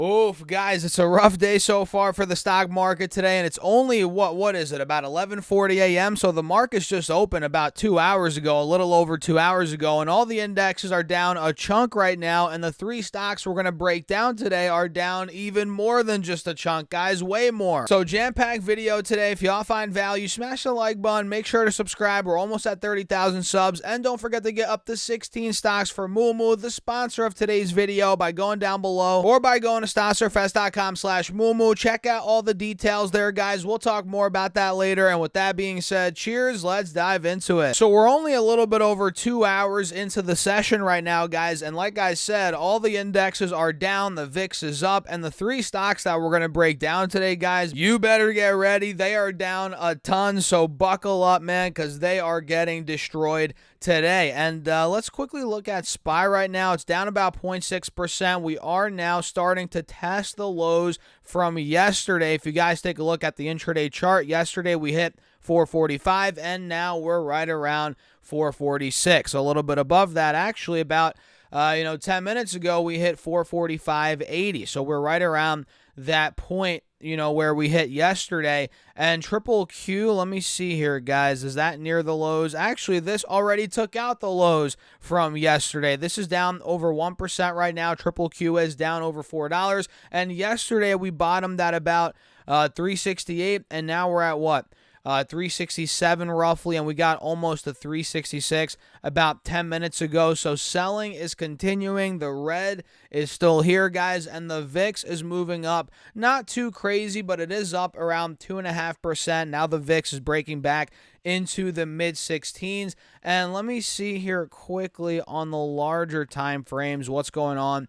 Oof, guys, it's a rough day so far for the stock market today, and it's only, what is it, about 11:40 a.m., so the market's just open about 2 hours ago, a little over 2 hours ago, and all the indexes are down a chunk right now, and the three stocks we're going to break down today are down even more than just a chunk, guys, way more. So, jam-packed video today. If y'all find value, smash the like button, make sure to subscribe. We're almost at 30,000 subs, and don't forget to get up to 16 stocks for Moomoo, the sponsor of today's video, by going down below or by going to StockSurfest.com/Moomoo. Check out all the details there, guys. We'll talk more about that later. And with that being said, cheers. Let's dive into it. So we're only a little bit over 2 hours into the session right now, guys. And like I said, all the indexes are down. The VIX is up. And the three stocks that we're going to break down today, guys, you better get ready. They are down a ton. So buckle up, man, because they are getting destroyed today. And let's quickly look at SPY right now. It's down about 0.6%. We are now starting to test the lows from yesterday. If you guys take a look at the intraday chart, yesterday we hit 445 and now we're right around 446. A little bit above that, actually. About 10 minutes ago we hit 445.80. So we're right around that point, where we hit yesterday. And triple Q, let me see here, guys. Is that near the lows? Actually, this already took out the lows from yesterday. This is down over 1% right now. Triple Q is down over $4. And yesterday we bottomed at about 368, and now we're at what? 367 roughly, and we got almost a 366 about 10 minutes ago. So selling is continuing. The red is still here, guys, and the VIX is moving up. Not too crazy, but it is up around 2.5%. Now the VIX is breaking back into the mid-16s. And let me see here quickly on the larger time frames what's going on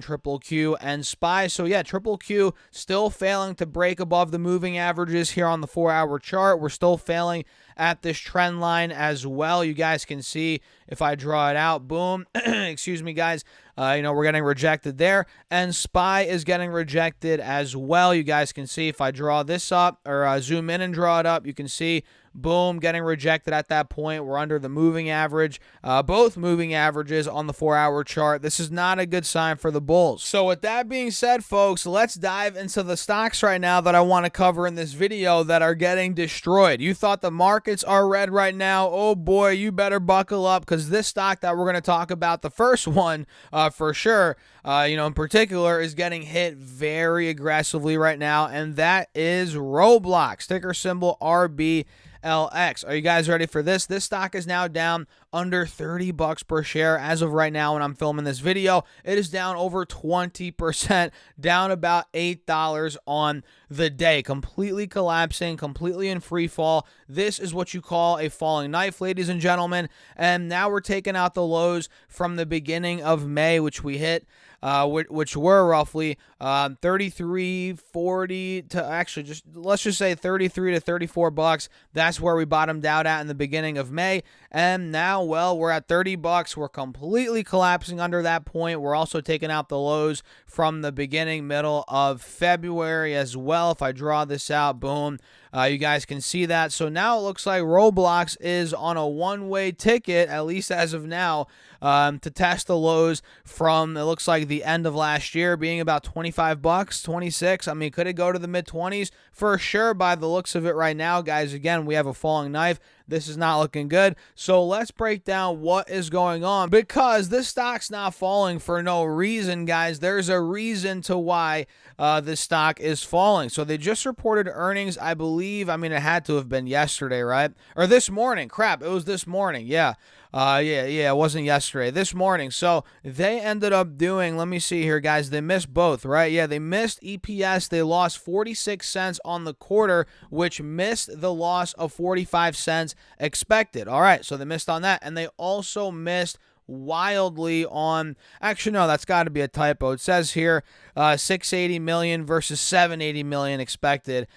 triple Q and SPY. So yeah, triple Q still failing to break above the moving averages here on the 4-hour chart. We're still failing at this trend line as well. You guys can see if I draw it out, boom, excuse me, guys, we're getting rejected there, and SPY is getting rejected as well. You guys can see if I draw this up or zoom in and draw it up, you can see, boom, getting rejected at that point. We're under the moving average, both moving averages on the 4-hour chart. This is not a good sign for the bulls. So with that being said, folks, let's dive into the stocks right now that I want to cover in this video that are getting destroyed. You thought the markets are red right now? Oh boy, you better buckle up, because this stock that we're going to talk about, the first one for sure, in particular, is getting hit very aggressively right now, and that is Roblox, ticker symbol RB. LX. Are you guys ready for this? This stock is now down under $30 per share as of right now when I'm filming this video. It is down over 20%, down about $8 on the day, completely collapsing, completely in free fall. This is what you call a falling knife, ladies and gentlemen. And now we're taking out the lows from the beginning of May, which we hit, which were roughly 33.40 to, actually, let's just say 33 to 34 bucks. That's where we bottomed out at in the beginning of May, and now, well, we're at 30 bucks. We're completely collapsing under that point. We're also taking out the lows from the middle of February as well. If I draw this out, boom, you guys can see that. So now it looks like Roblox is on a one-way ticket, at least as of now, to test the lows from, it looks like, the end of last year, being about 25 bucks, 26. I mean, could it go to the mid-20s? For sure, by the looks of it right now, guys. Again, we have a falling knife. This is not looking good. So let's break down what is going on, because this stock's not falling for no reason, guys. There's a reason to why this stock is falling. So they just reported earnings, I believe. I mean, it had to have been yesterday, right? Or this morning. Crap, it was this morning. Yeah. It wasn't yesterday, this morning. So they ended up doing, let me see here, guys, they missed both, right? Yeah, they missed EPS. They lost 46 cents on the quarter, which missed the loss of 45 cents expected. All right, so they missed on that, and they also missed wildly on, actually no, that's got to be a typo. It says here 680 million versus 780 million expected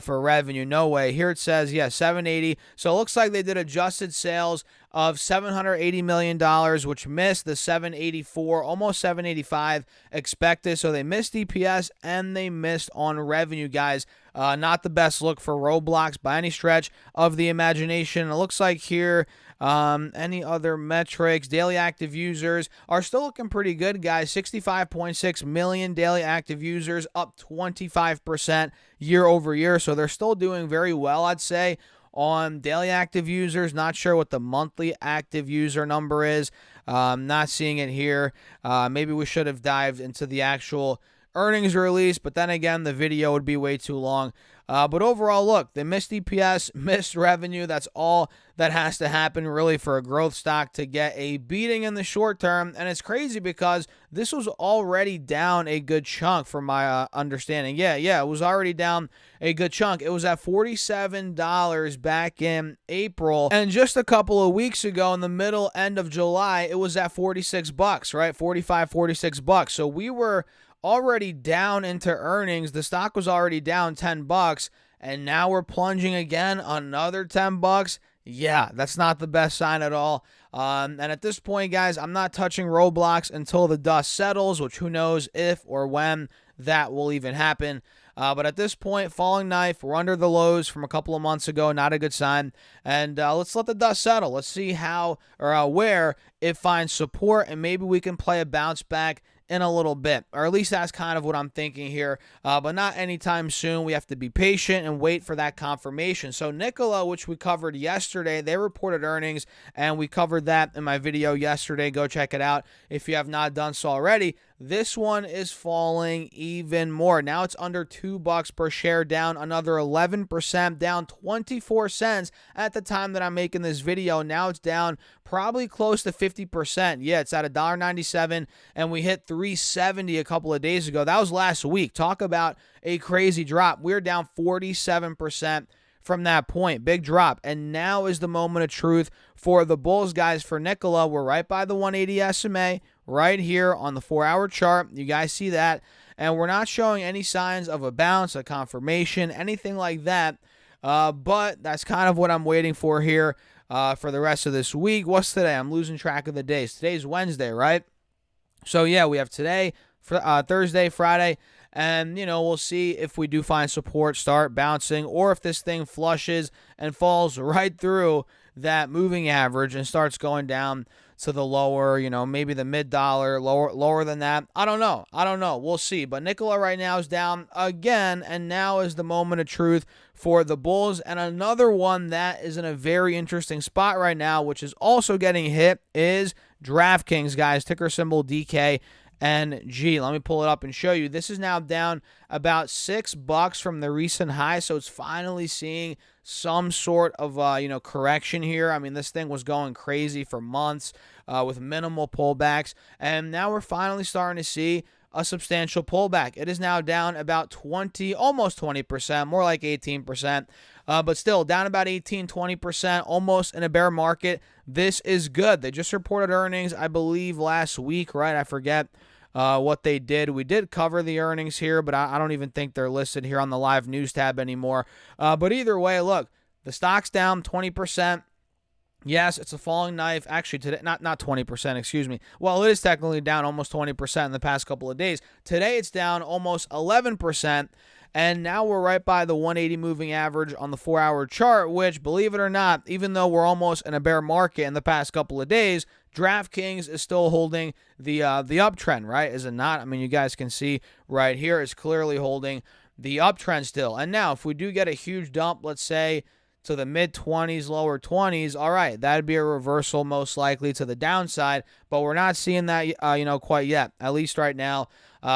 for revenue. No way. Here it says, yeah, 780. So it looks like they did adjusted sales of $780 million, which missed the 784, almost 785 expected. So they missed EPS and they missed on revenue, guys. Not the best look for Roblox by any stretch of the imagination. It looks like here, any other metrics, daily active users are still looking pretty good, guys. 65.6 million daily active users, up 25% year over year. So they're still doing very well, I'd say, on daily active users. Not sure what the monthly active user number is. Not seeing it here. Maybe we should have dived into the actual earnings release, but then again, the video would be way too long. But overall, look, they missed EPS, missed revenue. That's all that has to happen, really, for a growth stock to get a beating in the short term. And it's crazy because this was already down a good chunk from my understanding. Yeah, it was already down a good chunk. It was at $47 back in April. And just a couple of weeks ago, in the end of July, it was at $46, right? 45, $46. So we were already down into earnings. The stock was already down $10, and now we're plunging again another $10. Yeah, that's not the best sign at all. And at this point, guys, I'm not touching Roblox until the dust settles, which who knows if or when that will even happen. But at this point, falling knife, we're under the lows from a couple of months ago. Not a good sign. And let's let the dust settle. Let's see how or where it finds support, and maybe we can play a bounce back in a little bit, or at least that's kind of what I'm thinking here, but not anytime soon. We have to be patient and wait for that confirmation. So Nikola, which we covered yesterday, they reported earnings, and we covered that in my video yesterday. Go check it out if you have not done so already. This one is falling even more. Now it's under $2 per share, down another 11%, down 24 cents at the time that I'm making this video. Now it's down probably close to 50%. Yeah, it's at $1.97, and we hit $3.70 a couple of days ago. That was last week. Talk about a crazy drop. We're down 47% from that point. Big drop. And now is the moment of truth for the bulls, guys. For Nikola, we're right by the 180 SMA, right here on the 4-hour chart. You guys see that. And we're not showing any signs of a bounce, a confirmation, anything like that. But that's kind of what I'm waiting for here for the rest of this week. What's today? I'm losing track of the days. Today's Wednesday, right? So, yeah, we have today, Thursday, Friday. And, we'll see if we do find support, start bouncing, or if this thing flushes and falls right through that moving average and starts going down to the lower, maybe the mid-dollar, lower than that. I don't know. We'll see. But Nikola right now is down again, and now is the moment of truth for the bulls. And another one that is in a very interesting spot right now, which is also getting hit, is DraftKings, guys. Ticker symbol DK. And let me pull it up and show you. This is now down about $6 from the recent high, so it's finally seeing some sort of correction here. I mean, this thing was going crazy for months with minimal pullbacks, and now we're finally starting to see a substantial pullback. It is now down about 20, almost 20%, more like 18%, but still down about 18-20%, almost in a bear market. This is good. They just reported earnings, I believe, last week, right? I forget what they did. We did cover the earnings here, but I don't even think they're listed here on the live news tab anymore. But either way, look, the stock's down 20%. Yes, it's a falling knife. Actually, today, not 20%, excuse me. Well, it is technically down almost 20% in the past couple of days. Today, it's down almost 11%. And now we're right by the 180 moving average on the 4-hour chart, which, believe it or not, even though we're almost in a bear market in the past couple of days, DraftKings is still holding the uptrend, right? Is it not? I mean, you guys can see right here, it's clearly holding the uptrend still. And now, if we do get a huge dump, let's say, to the mid-20s, lower 20s, all right, that'd be a reversal most likely to the downside, but we're not seeing that, quite yet, at least right now.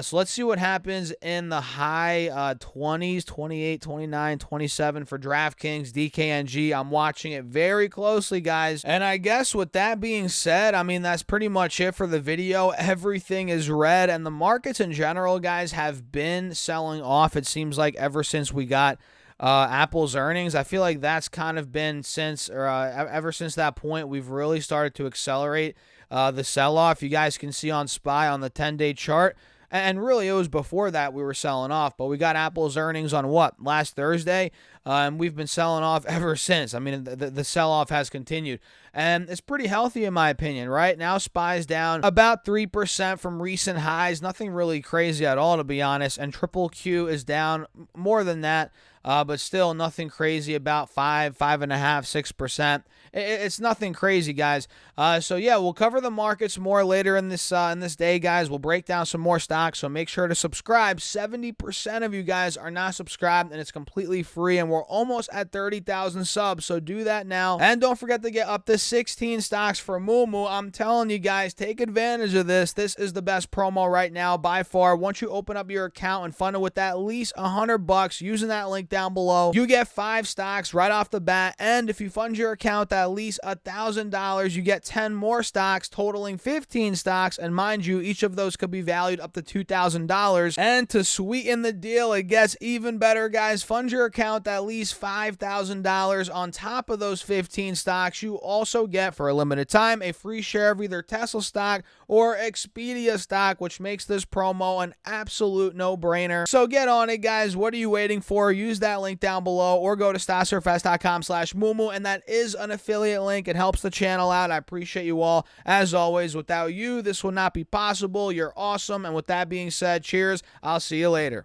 So let's see what happens in the high 20s, 28, 29, 27 for DraftKings, DKNG. I'm watching it very closely, guys. And I guess with that being said, I mean, that's pretty much it for the video. Everything is red, and the markets in general, guys, have been selling off, it seems like, ever since we got Apple's earnings. I feel like that's kind of been ever since that point, we've really started to accelerate the sell-off. You guys can see on SPY on the 10-day chart. And really, it was before that we were selling off. But we got Apple's earnings on last Thursday. And we've been selling off ever since. I mean, the sell-off has continued. and it's pretty healthy in my opinion. Right now, SPY's down about 3% from recent highs. Nothing really crazy at all, to be honest. And Triple Q is down more than that. But still nothing crazy, about 5.5, 6%. It's nothing crazy, guys. So yeah, we'll cover the markets more later in this day, guys. We'll break down some more stocks, so make sure to subscribe. 70% of you guys are not subscribed, and it's completely free, and we're almost at 30,000 subs, so do that now. And don't forget to get up to 16 stocks for Moomoo. I'm telling you guys, take advantage of this. This is the best promo right now by far. Once you open up your account and fund it with at least $100 using that link down below, you get 5 stocks right off the bat. And if you fund your account at least $1,000, you get 10 more stocks, totaling 15 stocks. And mind you, each of those could be valued up to $2,000. And to sweeten the deal, it gets even better, guys. Fund your account at least $5,000. On top of those 15 stocks, you also get, for a limited time, a free share of either Tesla stock or Expedia stock, which makes this promo an absolute no-brainer. So get on it, guys. What are you waiting for? Use that link down below or go to stocksurfest.com/Moomoo, and that is an affiliate link. It helps the channel out. I appreciate you all. As always, without you, this would not be possible. You're awesome. And with that being said, cheers. I'll see you later.